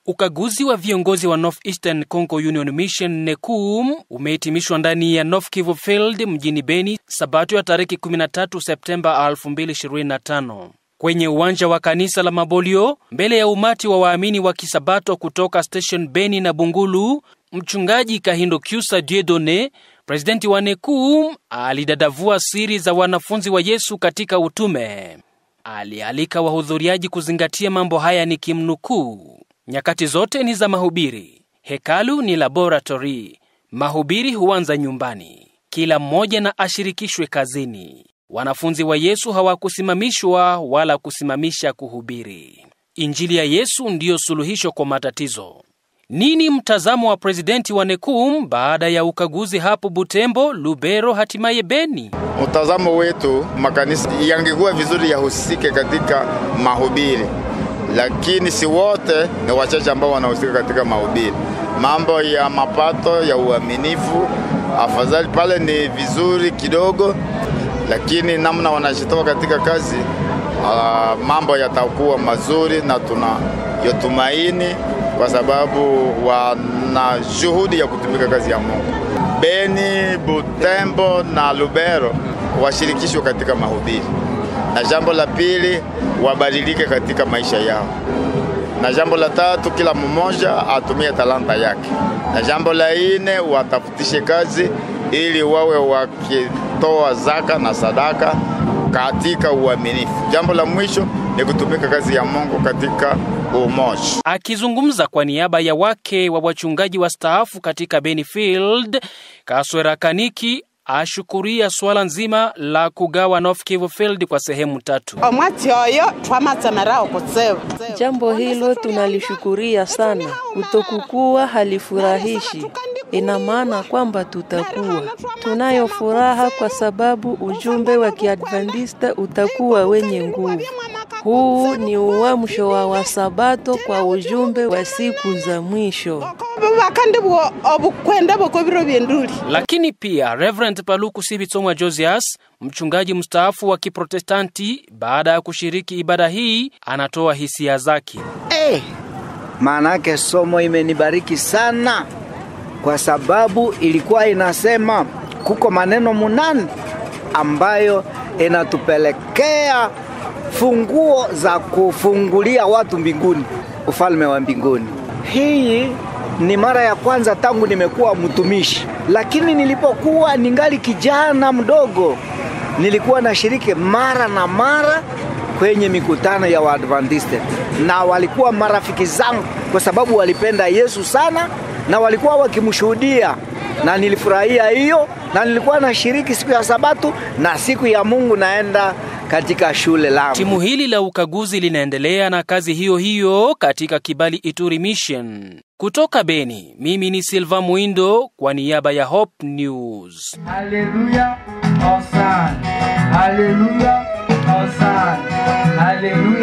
Ukaguzi wa viongozi wa North-Eastern Congo Union Mission NECUM umehitimishwa ndani ya North Kivu Field mjini Beni Sabato ya tarehe 13 Septemba 2025. Kwenye uwanja wa kanisa la Mabolio, mbele ya umati wa waamini wa Kisabato kutoka Station Beni na Bungulu, Mchungaji Kahindo Kyusa Dieudonné, presidenti wa NECUM, alidadavua siri za wanafunzi wa Yesu katika utume. Alialika wahudhuriaji kuzingatia mambo haya nikimnukuu: nyakati zote ni za mahubiri. Hekalu ni laboratory. Mahubiri huanza nyumbani. Kila mmoja na ashirikishwe kazini. Wanafunzi wa Yesu hawakusimamishwa wala kusimamisha kuhubiri. Injili ya Yesu ndiyo suluhisho kwa matatizo. Nini mtazamo wa presidenti wa NECUM baada ya ukaguzi hapo Butembo, Lubero, hatimaye Beni? Mtazamo wetu, makanisa yangekuwa vizuri yahusike katika mahubiri, lakini si wote, ni wachache ambao wanahusika katika mahubiri. Mambo ya mapato ya uaminifu, afadhali pale ni vizuri kidogo, lakini namna wanajitoa katika kazi, mambo yatakuwa mazuri na tunayotumaini kwa sababu wana juhudi ya kutumika kazi ya Mungu. Beni, Butembo na Lubero washirikishwe katika mahubiri. Na jambo la pili, wabadilike katika maisha yao. Na jambo la tatu, kila mmoja atumie talanta yake. Na jambo la nne, watafutishe kazi ili wawe wakitoa zaka na sadaka katika uaminifu. Jambo la mwisho ni kutumika kazi ya Mungu katika umoja. Akizungumza kwa niaba ya wake wa wachungaji wastaafu katika Beni Field, Kaswera Kaniki ashukuria swala nzima la kugawa North Kivu Field kwa sehemu 3. Jambo hilo tunalishukuria sana. Kutokuwa halifurahishi. Ina maana kwamba tunayo furaha kwa sababu ujumbe wa Kiadventista utakuwa wenye nguvu. Huu ni uamsho wa Wasabato kwa ujumbe wa siku za mwisho. Lakini pia Reverend Paluku Sibitsomwa Josias, mchungaji mstaafu wa Kiprotestanti, baada ya kushiriki ibada hii, anatoa hisia zake. Maanake somo imenibariki sana, kwa sababu ilikuwa inasema kuko maneno 8 ambayo inatupelekea funguo za kufungulia watu mbinguni, ufalme wa mbinguni. Hii ni mara ya kwanza tangu nimekuwa mtumishi, lakini nilipokuwa ningali kijana mdogo nilikuwa nashiriki mara na mara kwenye mikutano ya Waadventista, na walikuwa marafiki zangu kwa sababu walipenda Yesu sana na walikuwa wakimshuhudia, na nilifurahia hiyo, na nilikuwa nashiriki siku ya Sabato na siku ya Mungu naenda katika shule langu. Timu hili la ukaguzi linaendelea na kazi hiyo hiyo katika Kibali Ituri Mission. Kutoka Beni, mimi ni Silva Muindo kwa niaba ya Hope News. Hallelujah, Hosanna. Hallelujah, Hosanna. Hallelujah.